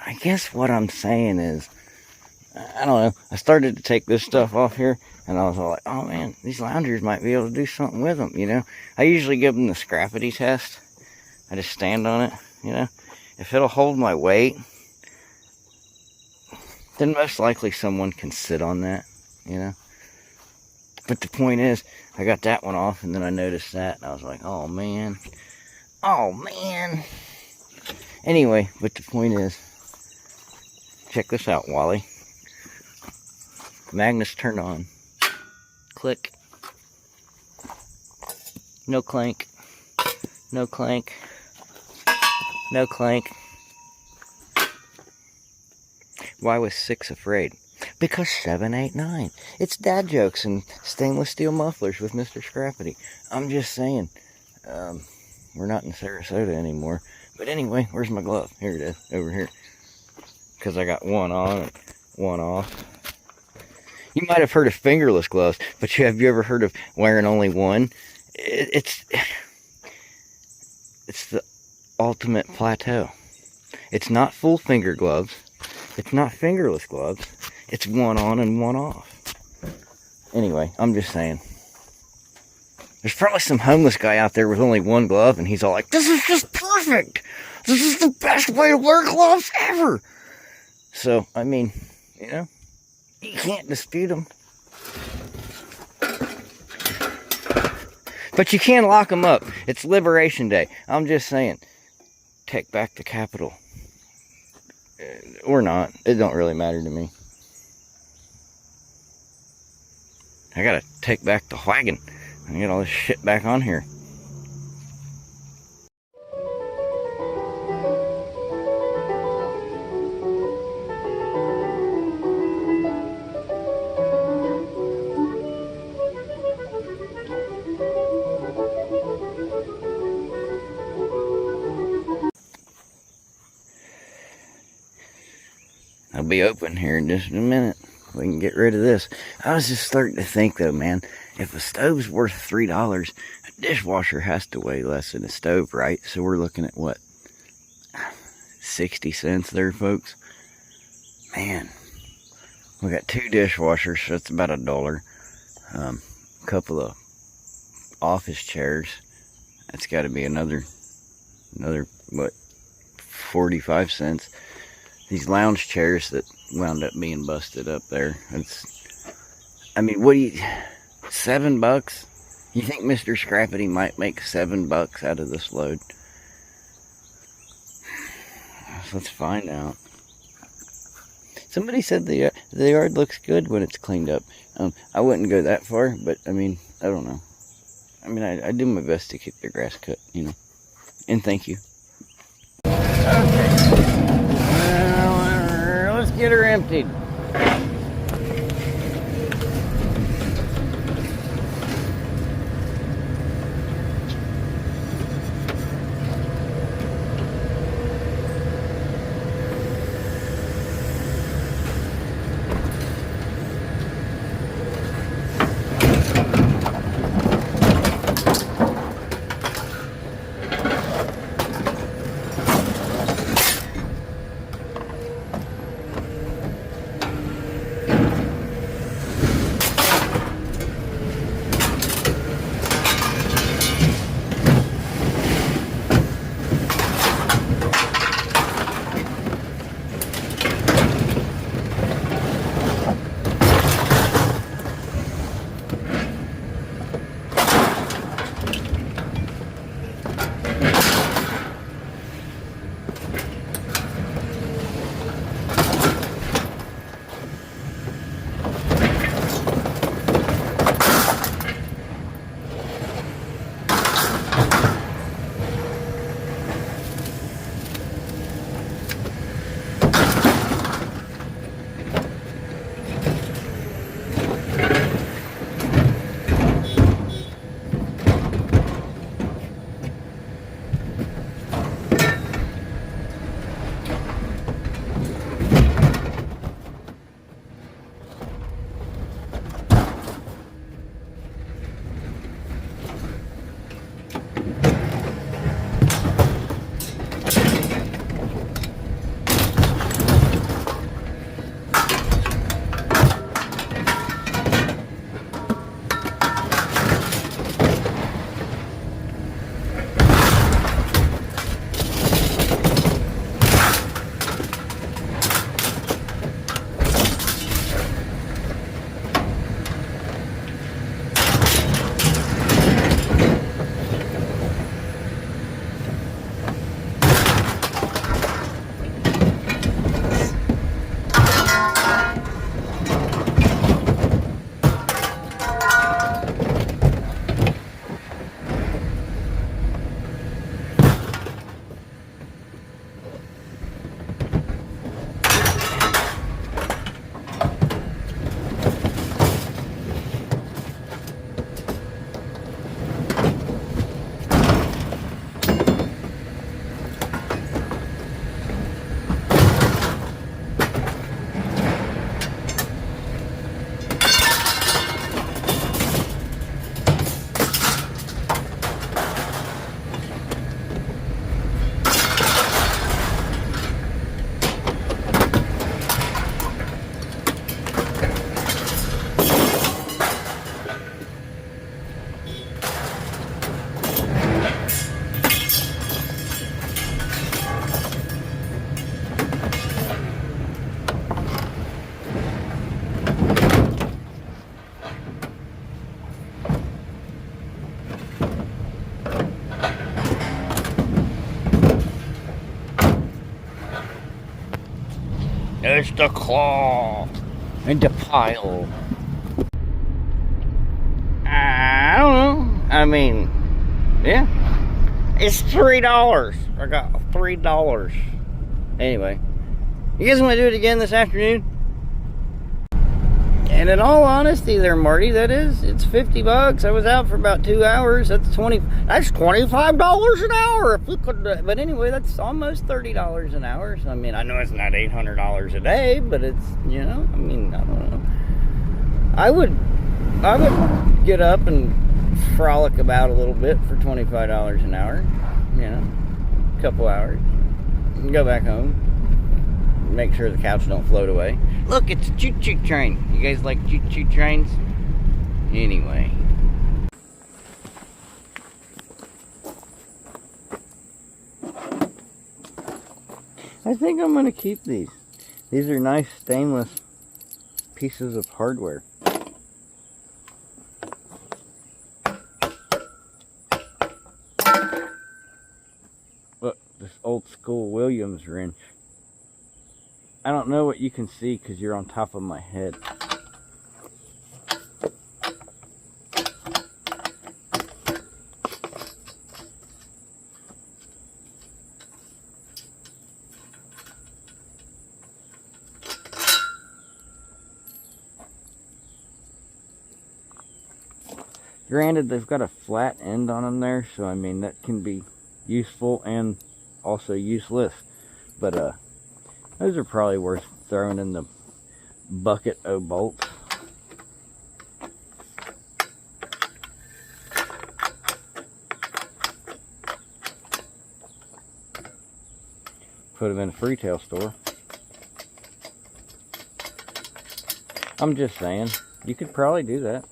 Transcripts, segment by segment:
I guess what I'm saying is, I don't know, I started to take this stuff off here, and I was all like, oh man, these loungers might be able to do something with them, you know? I usually give them the Scrappity test. I just stand on it, you know? If it'll hold my weight, then most likely someone can sit on that, you know? But the point is, I got that one off, and then I noticed that, and I was like, oh man. Oh man. Anyway, but the point is, check this out, Wally. Magnets turned on. Click. No clank. No clank. No clank. Why was 6 afraid? Because 7, 8, 9. It's dad jokes and stainless steel mufflers with Mr. Scrappity. I'm just saying. We're not in Sarasota anymore. But anyway, where's my glove? Here it is, over here. Because I got one on and one off. You might have heard of fingerless gloves, but have you ever heard of wearing only one? It's the ultimate plateau. It's not full finger gloves. It's not fingerless gloves. It's one on and one off. Anyway, I'm just saying. There's probably some homeless guy out there with only one glove, and he's all like, this is just perfect. This is the best way to wear gloves ever. So, I mean, you know, you can't dispute them. But you can lock them up. It's Liberation Day. I'm just saying, take back the Capitol. Or not. It don't really matter to me. I gotta take back the wagon and get all this shit back on here. I'll be open here in just a minute. We can get rid of this. I was just starting to think though, man, if a stove's worth $3, a dishwasher has to weigh less than a stove, right? So we're looking at what? 60 cents there, folks. Man, we got 2 dishwashers, so that's about $1. A couple of office chairs. That's got to be another, what, 45 cents. These lounge chairs that wound up being busted up there. I mean, what do you, $7? You think Mr. Scrappity might make $7 out of this load? Let's find out. Somebody said the yard looks good when it's cleaned up. I wouldn't go that far, but I mean, I don't know. I mean, I do my best to keep the grass cut, you know. And thank you. Okay. Let's get her emptied. finish the claw and the pile. I don't know. I mean, yeah. It's $3. I got $3. Anyway, you guys want to do it again this afternoon? And in all honesty there, Marty, it's $50. I was out for about 2 hours. That's $25 an hour. If we could, but anyway, that's almost $30 an hour. So I mean, I know it's not $800 a day, but it's, you know, I mean, I don't know. I would get up and frolic about a little bit for $25 an hour, you know, a couple hours, and go back home, make sure the couch don't float away. Look, it's a choo-choo train. You guys like choo-choo trains? Anyway. I think I'm going to keep these. These are nice stainless pieces of hardware. Look, this old school Williams wrench. I don't know what you can see because you're on top of my head. Granted, they've got a flat end on them there, so I mean that can be useful and also useless. But those are probably worth throwing in the bucket of bolts. Put them in a retail store. I'm just saying, you could probably do that.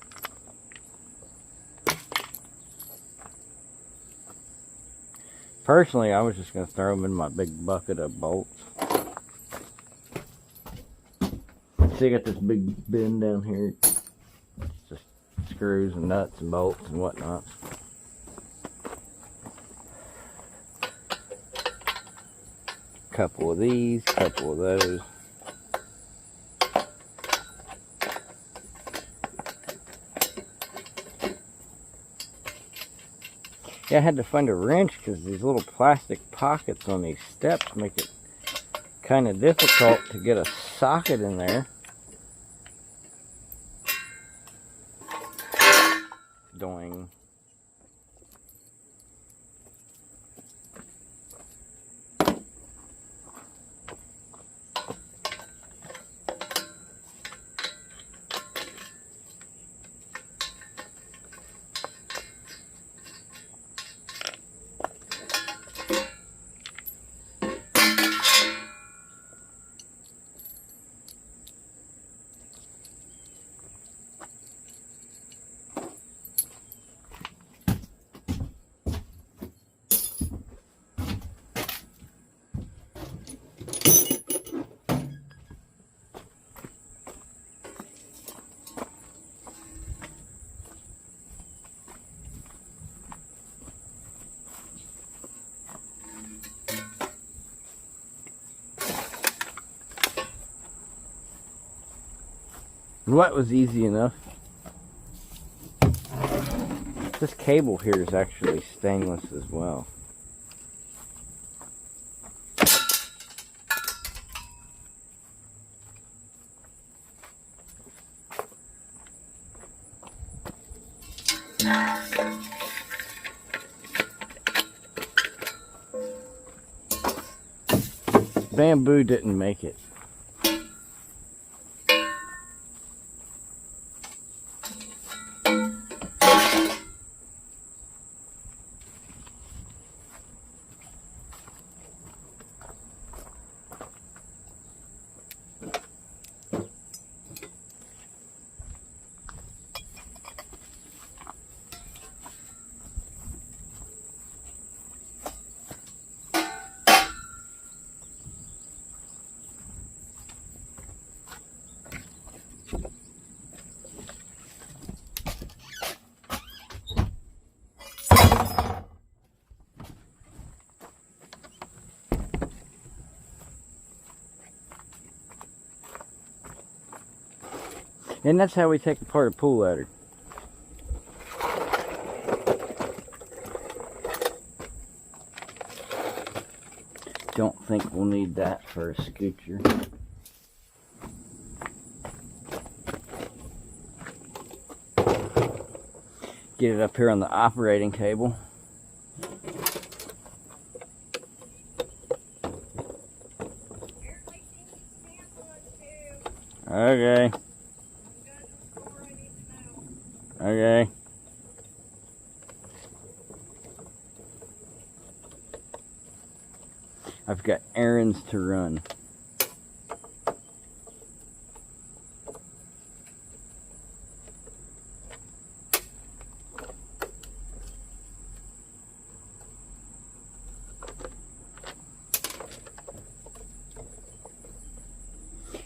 Personally, I was just going to throw them in my big bucket of bolts. See, I got this big bin down here. It's just screws and nuts and bolts and whatnot. Couple of these, couple of those. Yeah, I had to find a wrench because these little plastic pockets on these steps make it kind of difficult to get a socket in there. Doing. What was easy enough. This cable here is actually stainless as well. Bamboo didn't make it. And that's how we take apart a pool ladder. Don't think we'll need that for a scooter. Get it up here on the operating table. Okay. Okay. I've got errands to run.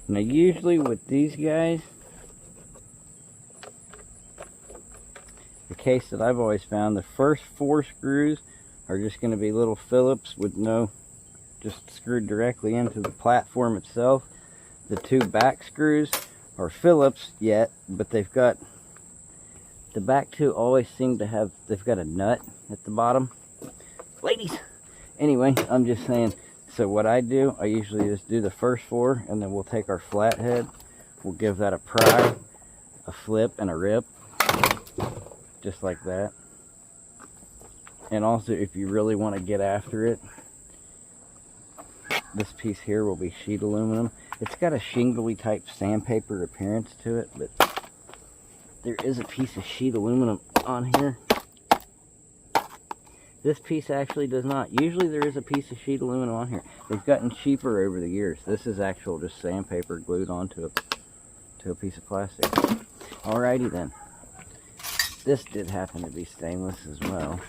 Now usually with these guys, the case that I've always found, the first 4 screws are just going to be little Phillips with no, just screwed directly into the platform itself. The 2 back screws are Phillips yet, but they've got, the back 2 always seem to have, they've got a nut at the bottom. Ladies! Anyway, I'm just saying, so what I do, I usually just do the first 4, and then we'll take our flathead, we'll give that a pry, a flip, and a rip, just like that. And also, if you really want to get after it, this piece here will be sheet aluminum. It's got a shingly type sandpaper appearance to it, but there is a piece of sheet aluminum on here. This piece actually does not. Usually there is a piece of sheet aluminum on here. They've gotten cheaper over the years. This is actual just sandpaper glued onto a piece of plastic. Alrighty then. This did happen to be stainless as well.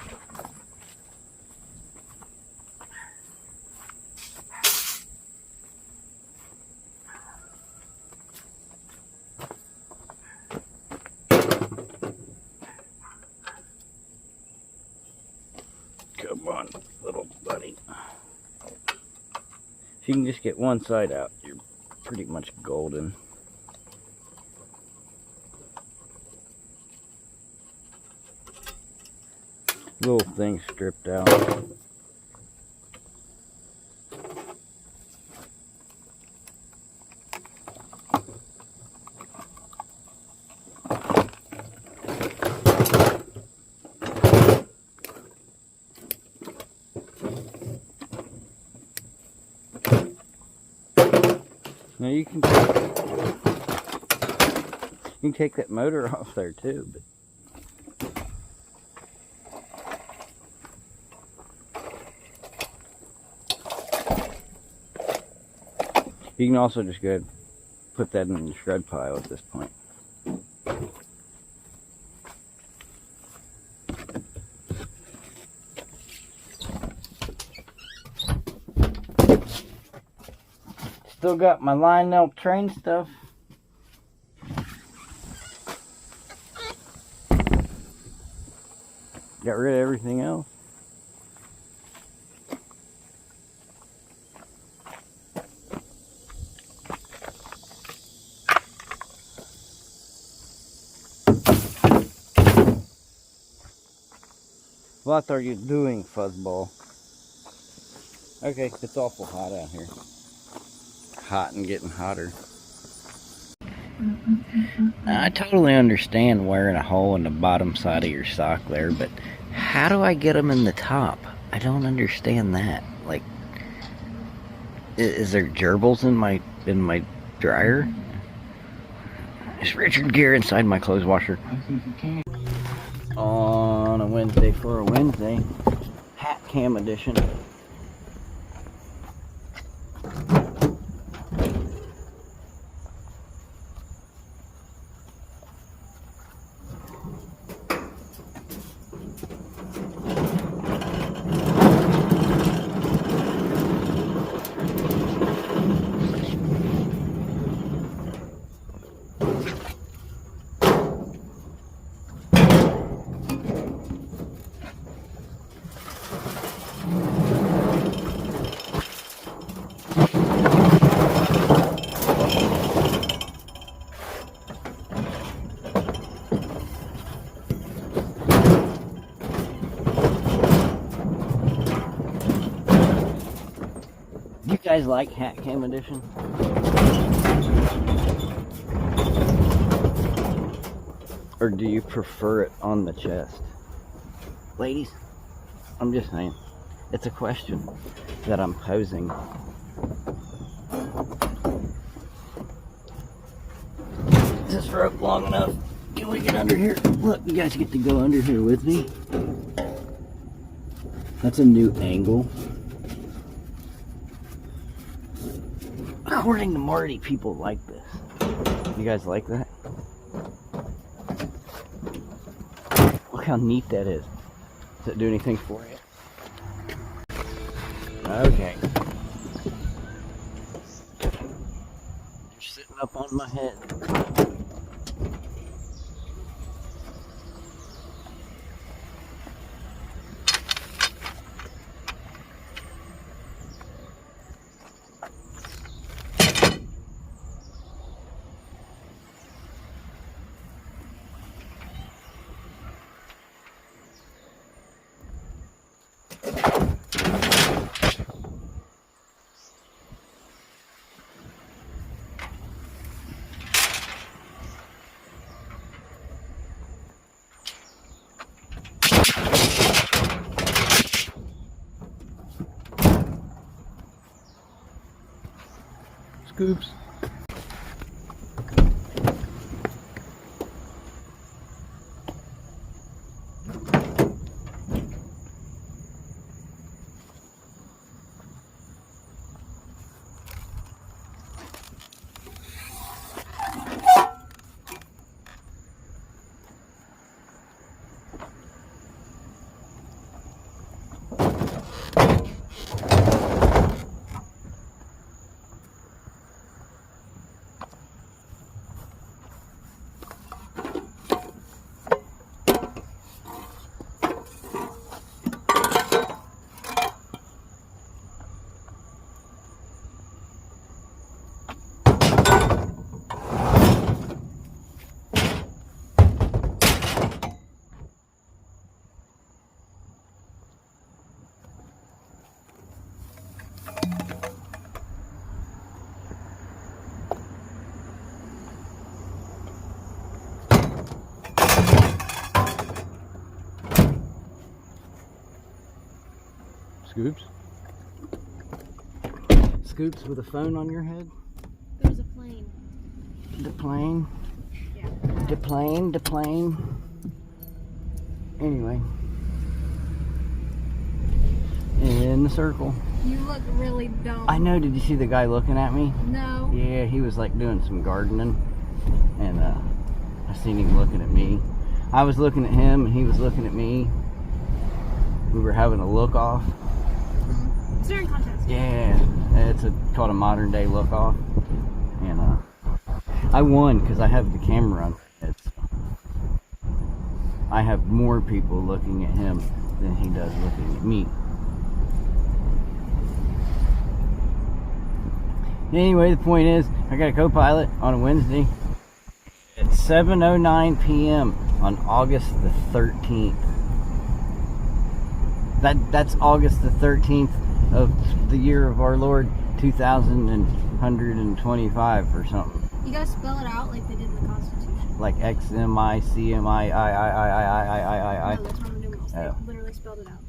Come on, little buddy. If you can just get one side out, you're pretty much golden. Little thing stripped out. Now you can take that motor off there too, but you can also just go ahead and put that in the shred pile at this point. Still got my line nail train stuff. Got rid of everything else. What are you doing, fuzzball? Okay, it's awful hot out here. Hot and getting hotter. I totally understand wearing a hole in the bottom side of your sock there, but how do I get them in the top? I don't understand that. Like, is there gerbils in my dryer? Is Richard Gere inside my clothes washer? On a Wednesday for a Wednesday, hat cam edition. Do you guys like Hat Cam Edition? Or do you prefer it on the chest? Ladies, I'm just saying. It's a question that I'm posing. Is this rope long enough? Can we get under here? Look, you guys get to go under here with me. That's a new angle. According to Marty, people like this. You guys like that? Look how neat that is. Does it do anything for you? Okay. You're sitting up on my head. Scoops. Scoops? Scoops with a phone on your head? There was a plane. The plane? Yeah. The plane, the plane. Anyway. In the circle. You look really dumb. I know, did you see the guy looking at me? No. Yeah, he was like doing some gardening. And I seen him looking at me. I was looking at him and he was looking at me. We were having a look off. Staring contest. Yeah, it's called a modern day look off. And I won because I have the camera on. I have more people looking at him than he does looking at me. Anyway, the point is, I got a co-pilot on a Wednesday at 7:09 p.m. on August the 13th. That's August the 13th of the year of our Lord 2125 or something. You gotta spell it out like they did in the Constitution. Like XMICMIIIIIIIIII. No, that's Roman numerals. They literally spelled it out.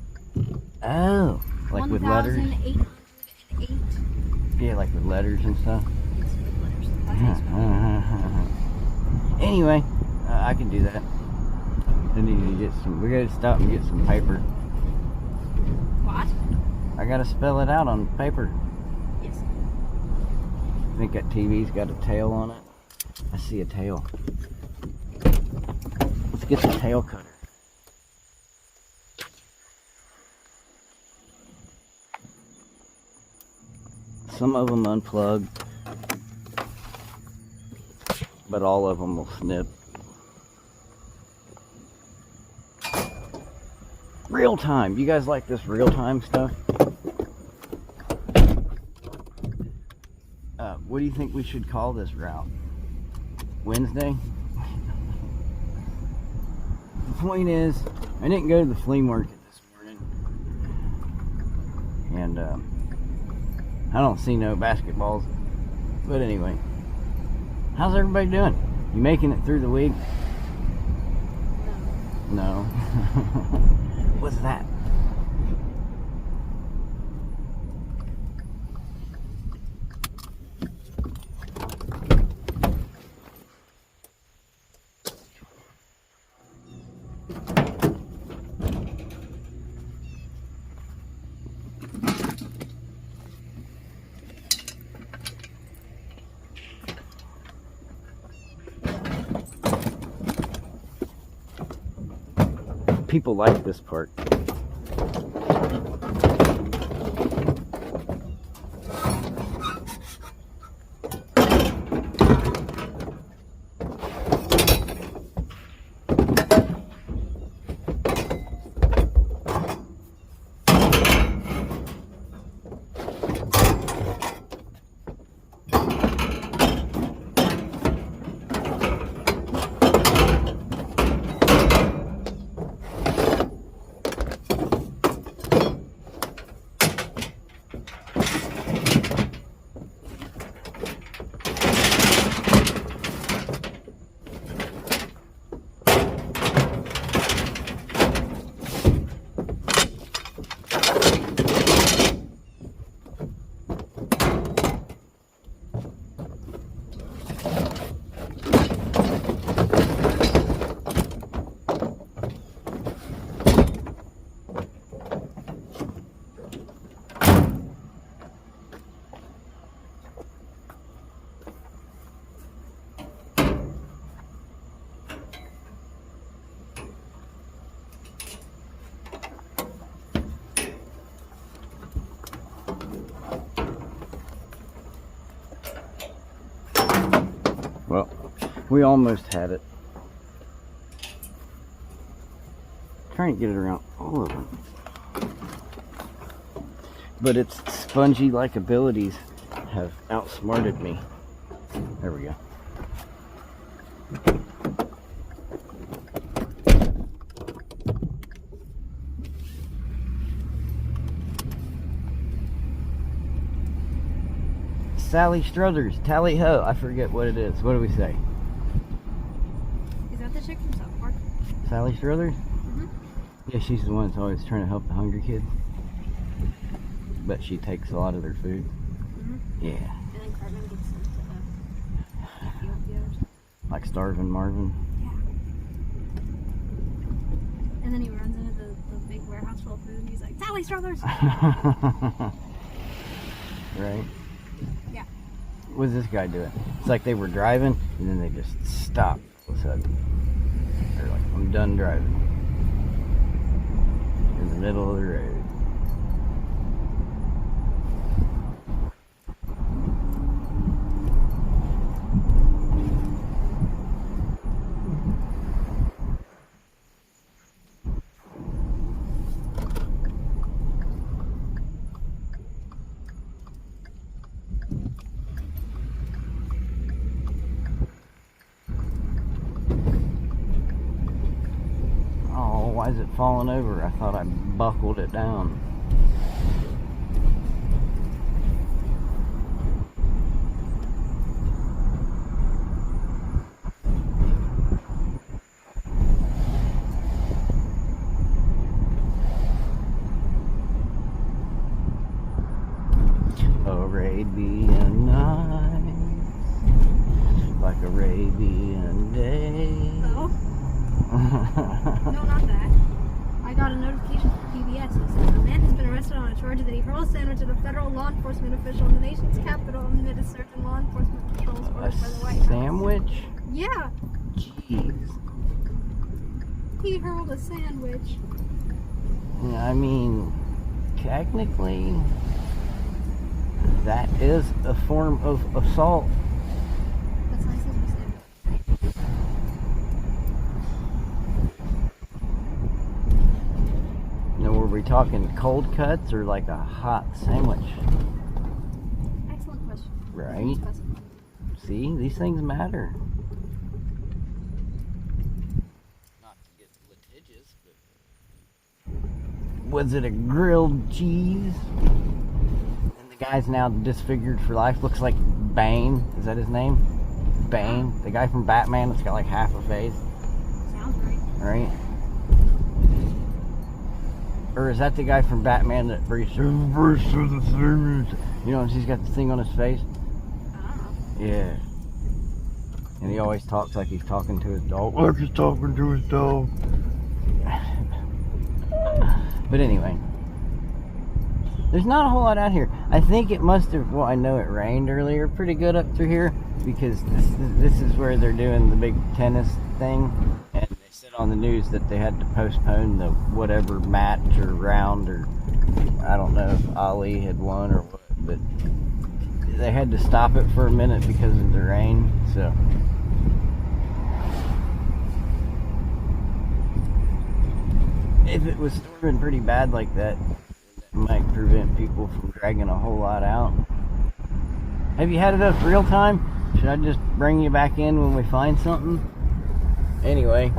Oh, like with letters? 1,808. Yeah, like with letters and stuff. Yes, with letters. That's how you spell it. Anyway, I can do that. I need to get some. We gotta stop and get some paper. What? I gotta spell it out on paper. Yes. I think that TV's got a tail on it. I see a tail. Let's get the tail cutter. Some of them unplugged, but all of them will snip. Real time. You guys like this real time stuff? What do you think we should call this route? Wednesday? The point is, I didn't go to the flea market this morning. And I don't see no basketballs. But anyway, how's everybody doing? You making it through the week? No. What's that? People like this part. Well, we almost had it. Trying to get it around all of them. But its spongy-like abilities have outsmarted me. There we go. Sally Struthers, tally ho. I forget what it is. What do we say? Is that the chick from South Park? Sally Struthers? Mm-hmm. Yeah, she's the one that's always trying to help the hungry kids. But she takes a lot of their food. Mm-hmm. Yeah. And then Cartman gets sent to Ethiopia or something. Like Starving Marvin. Yeah. And then he runs into the big warehouse full of food and he's like, Sally Struthers! Right? Yeah. What's this guy doing? It's like they were driving and then they just stopped all of a sudden. They're like, I'm done driving. In the middle of the road. Why is it falling over? I thought I buckled it down. Arabian nights, like Arabian days. Oh? No, not that. I got a notification from PBS that says a man has been arrested on a charge that he hurled a sandwich at a federal law enforcement official in the nation's capital amid a search and law enforcement patrols ordered by the White House. Sandwich? Yeah, Jeez. he hurled a sandwich. I mean, technically, that is a form of assault. That's nice as you said. Now, were we talking cold cuts or like a hot sandwich? Excellent question. Right? See, these things matter. Not to get litigious, but was it a grilled cheese? And the guy's now disfigured for life. Looks like Bane. Is that his name? Bane, the guy from Batman that's got like half a face. Sounds right. Right? Or is that the guy from Batman that breathes through the thing? You know, he's got the thing on his face? I don't know. Yeah. And he always talks like he's talking to his dog. Like he's talking to his dog. But anyway. There's not a whole lot out here. I think it must have, well, I know it rained earlier pretty good up through here because this is where they're doing the big tennis thing. And they said on the news that they had to postpone the whatever match or round, or I don't know if Ali had won or what, but they had to stop it for a minute because of the rain. So if it was storming pretty bad like that, might prevent people from dragging a whole lot out. Have you had enough real time? Should I just bring you back in when we find something? Anyway.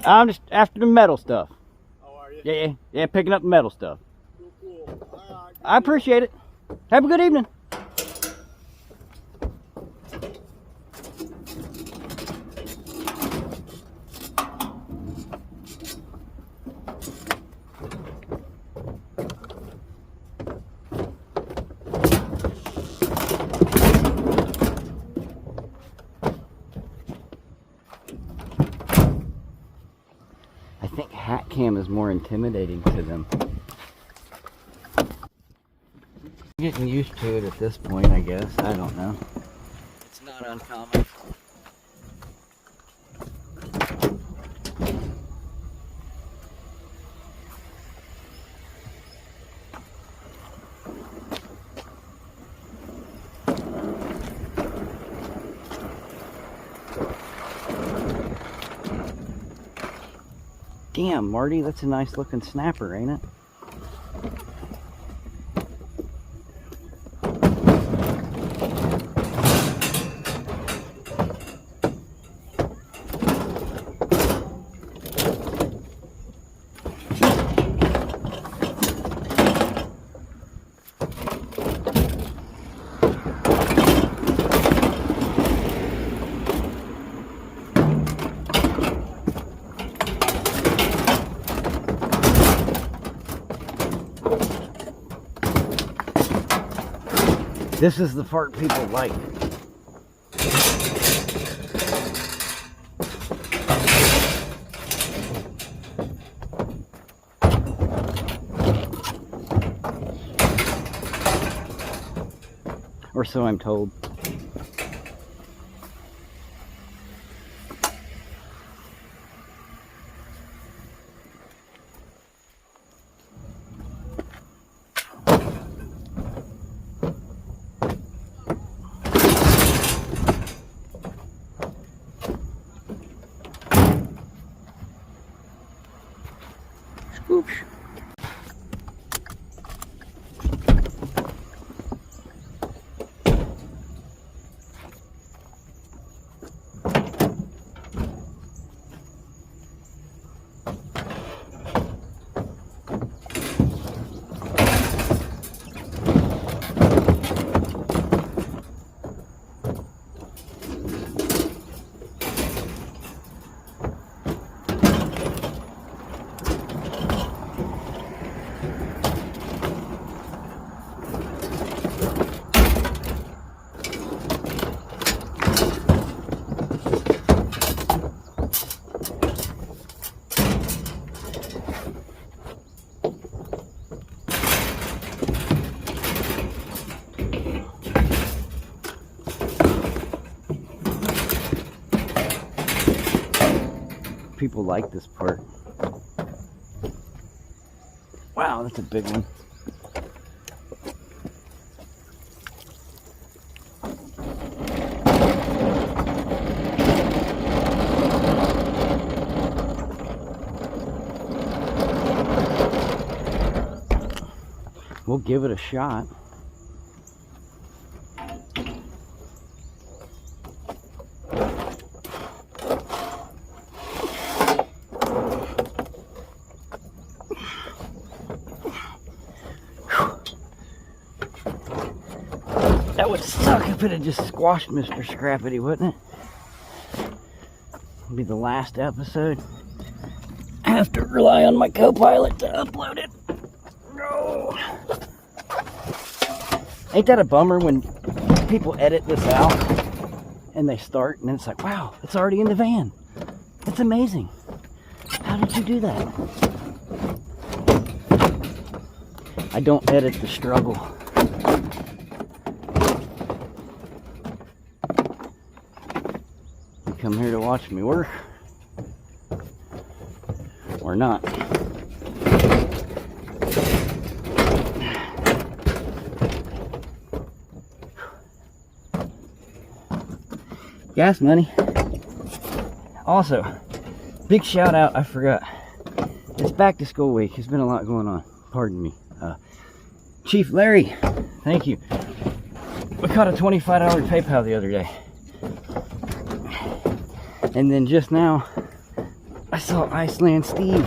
I'm just after the metal stuff. Oh, are you? Yeah, picking up the metal stuff. Cool. I appreciate it. Have a good evening. I think hat cam is more intimidating to them. Getting used to it at this point, I guess. I don't know. It's not uncommon. Damn, Marty, that's a nice looking snapper, ain't it? This is the part people like. Or so I'm told. Oops. people like this part. Wow, that's a big one. We'll give it a shot. That would suck if it had just squashed Mr. Scrappity, wouldn't it? It'll be the last episode. I have to rely on my co-pilot to upload it. No. Ain't that a bummer when people edit this out and they start and then it's like, wow, it's already in the van. That's amazing. How did you do that? I don't edit the struggle. You come here to watch me work or not. Gas money. Also, big shout out, I forgot. It's back to school week. There's been a lot going on. Pardon me. Chief Larry, thank you. We caught a $25 PayPal the other day. And then just now, I saw Iceland Steve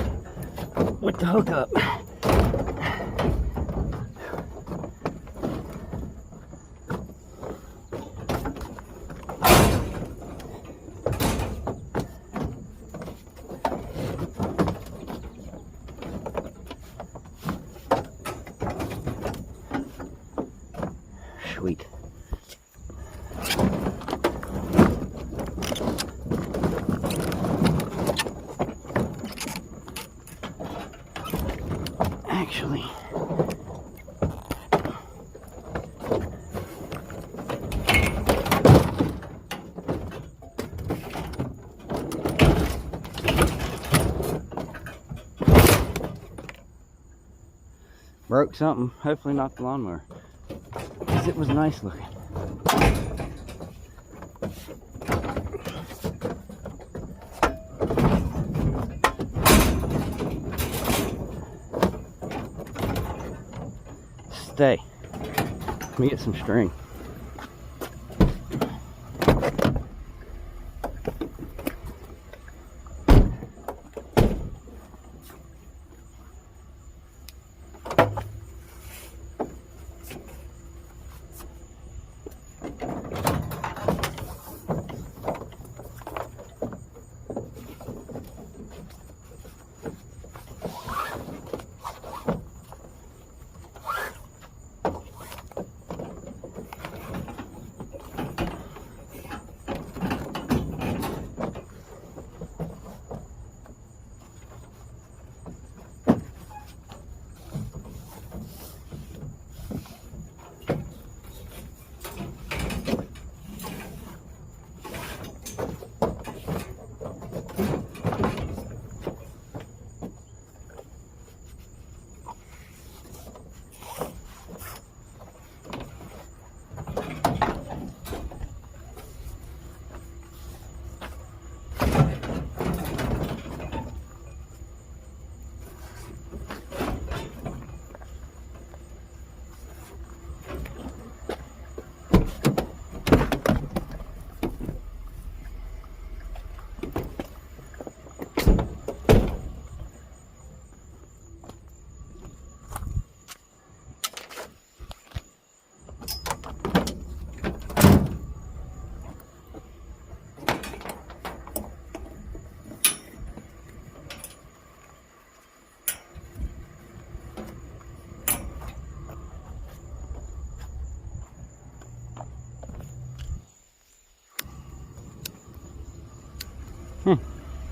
with the hookup. Sweet. Actually, broke something, hopefully not the lawnmower, because it was nice looking. Stay. Let me get some string.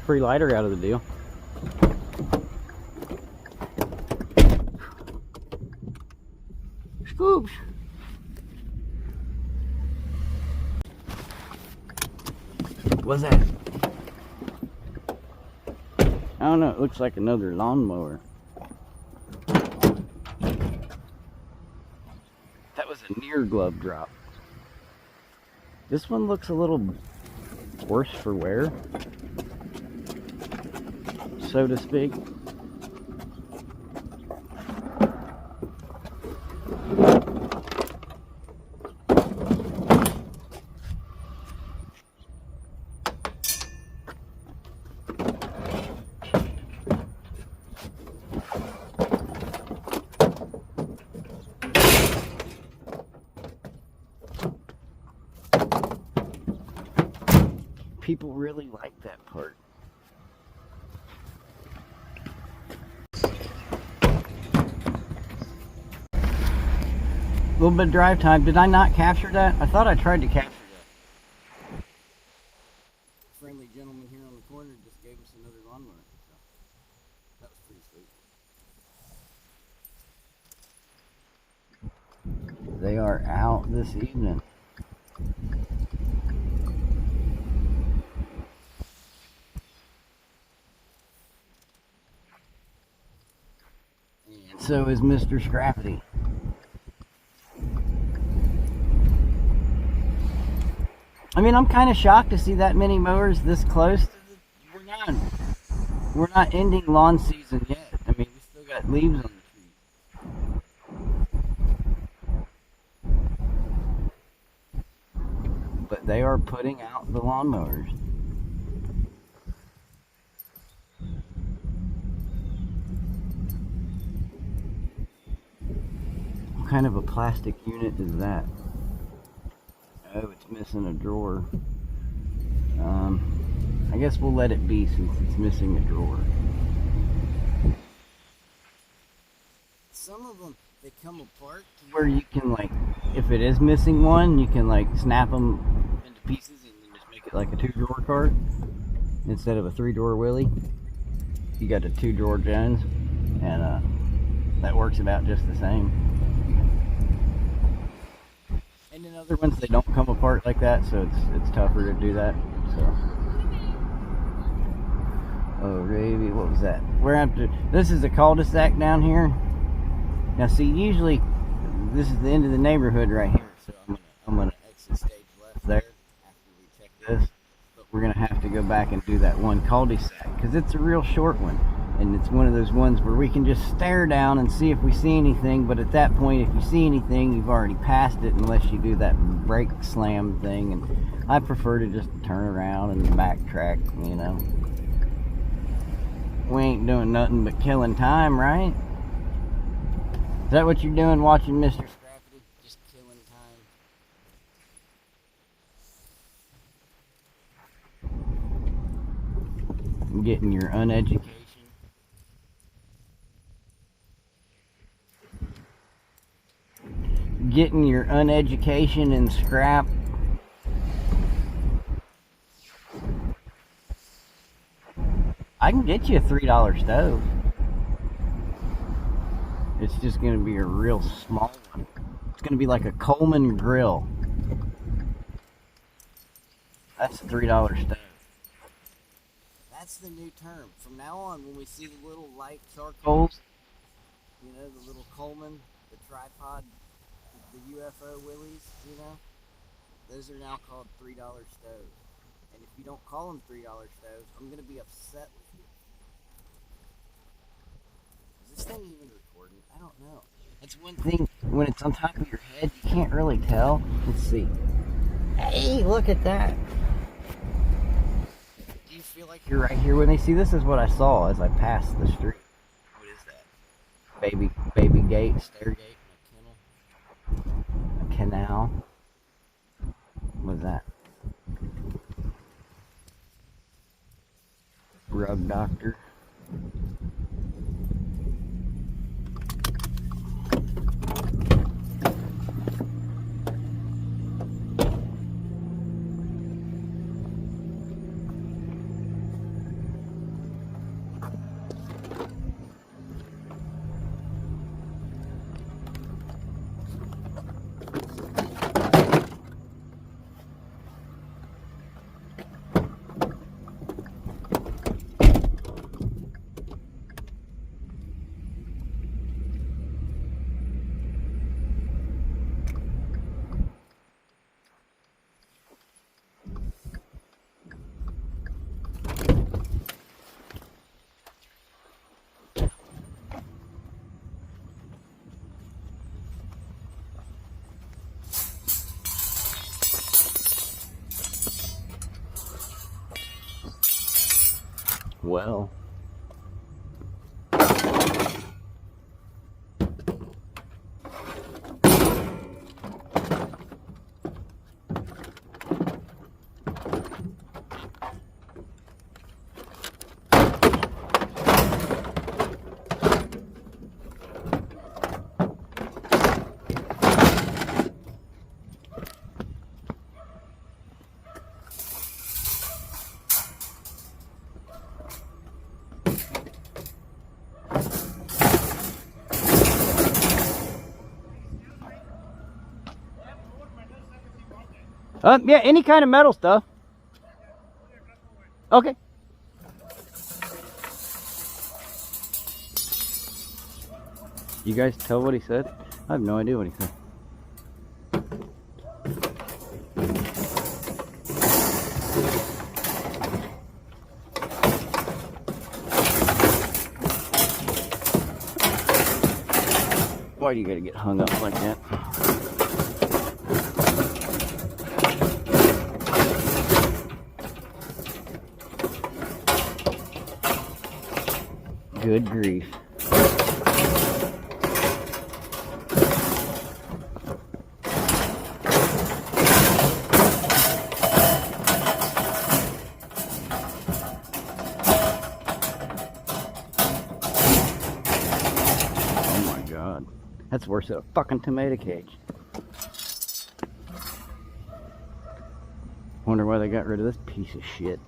Free lighter out of the deal. Scoops. What's that? I don't know, it looks like another lawnmower. That was a near glove drop. This one looks a little worse for wear, so to speak. People really like that part. A little bit of drive time. Did I not capture that? I thought I tried to capture that. Friendly gentleman here on the corner just gave us another lawnmower. So that was pretty sweet. They are out this evening. And so is Mr. Scrappity. I mean, I'm kind of shocked to see that many mowers this close to the, we're not ending lawn season yet. I mean, we still got leaves on the trees. But they are putting out the lawnmowers. What kind of a plastic unit is that? Oh, it's missing a drawer. I guess we'll let it be since it's missing a drawer. Some of them, they come apart to where you can, like, if it is missing one, you can, like, snap them into pieces and then just make it like a 2-drawer cart. Instead of a 3-drawer Willie, you got a 2-drawer Jones, and that works about just the same. And in other ones, they don't come apart like that, so it's tougher to do that. So, oh, Ravy, what was that? This is a cul-de-sac down here. Now, see, usually this is the end of the neighborhood right here, so I'm gonna exit stage left there after we check this. But we're gonna have to go back and do that one cul-de-sac because it's a real short one. And it's one of those ones where we can just stare down and see if we see anything, but at that point, if you see anything, you've already passed it unless you do that brake slam thing, and I prefer to just turn around and backtrack, you know. We ain't doing nothing but killing time, right? Is that what you're doing watching Mr. Scrappity? Just killing time? Getting your uneducated. Getting your uneducation and scrap. I can get you a $3 stove. It's just going to be a real small one. It's going to be like a Coleman grill. That's a $3 stove. That's the new term. From now on, when we see the little light charcoals, you know, the little Coleman, the tripod, the UFO Willies, you know, those are now called $3 stoves. And if you don't call them $3 stoves, I'm going to be upset with you. Is this thing even recording? I don't know. That's one thing, when it's on top of your head, you can't really tell. Let's see. Hey, look at that. Do you feel like you're right here with me? See, this is what I saw as I passed the street. What is that? Baby gate, stair gate. Canal. What's that? Rug doctor. well. Yeah, any kind of metal stuff. Okay. You guys tell what he said? I have no idea what he said. Why do you gotta get hung up like that? Good grief. Oh my God. That's worse than a fucking tomato cage. Wonder why they got rid of this piece of shit.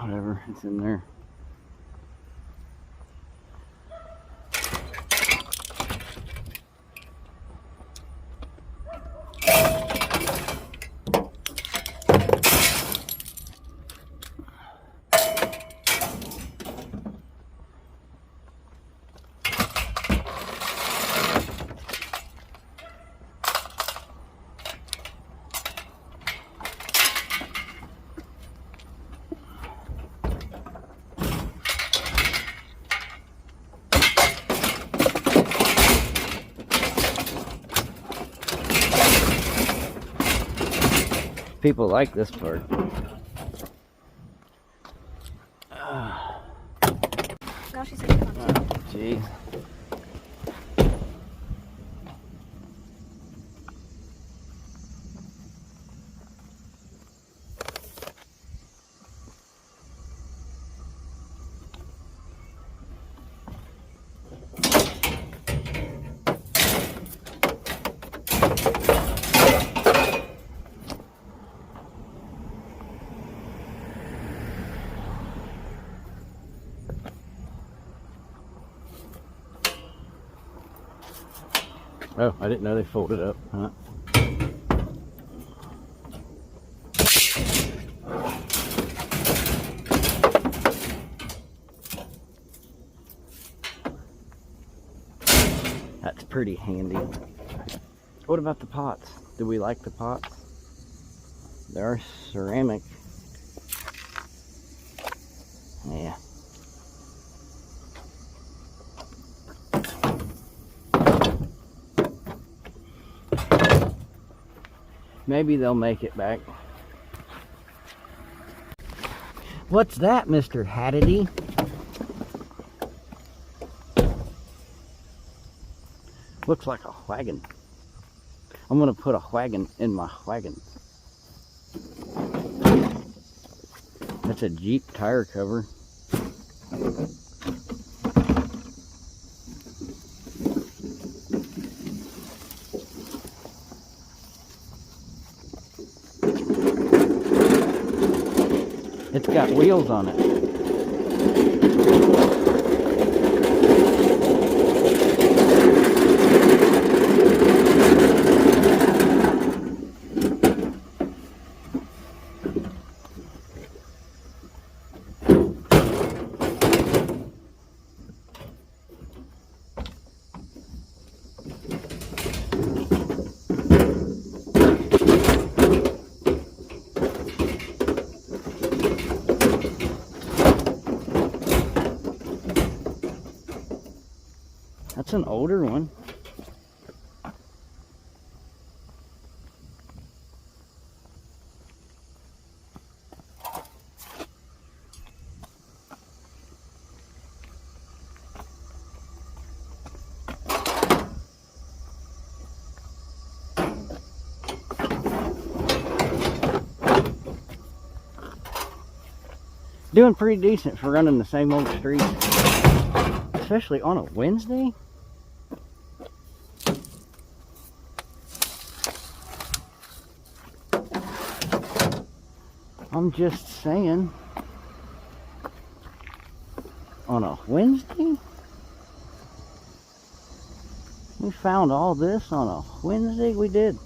Whatever, it's in there. People like this part. Now she's gonna come too. Jeez. Oh, I didn't know they folded up, huh? That's pretty handy. What about the pots? Do we like the pots? They're ceramic. Yeah. Maybe they'll make it back. What's that, Mr. Haddity? Looks like a wagon. I'm gonna put a wagon in my wagon. That's a Jeep tire cover. It's got wheels on it. That's an older one. Doing pretty decent for running the same old street, especially on a Wednesday. I'm just saying, on a Wednesday? We found all this on a Wednesday? We did.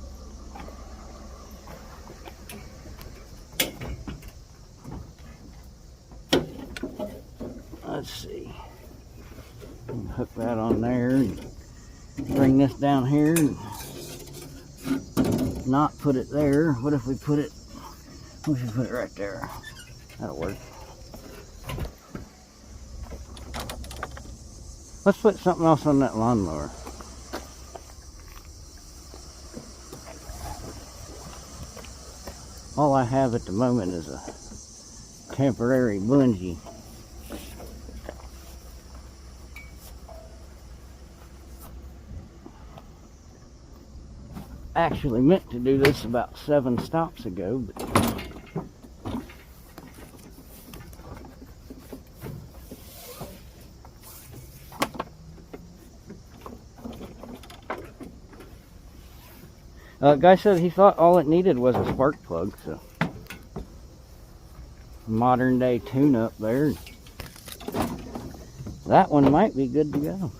Let's see. Hook that on there and bring this down here and not put it there. What if we put it right there? That'll work. Let's put something else on that lawnmower. All I have at the moment is a temporary bungee. Actually meant to do this about 7 stops ago, but guy said he thought all it needed was a spark plug, so modern day tune-up there. That one might be good to go.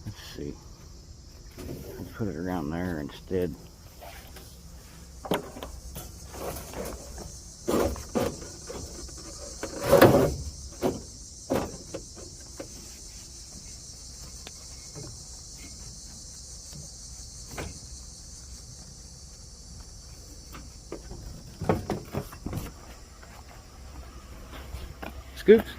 Let's see. Let's put it around there instead. Scoops.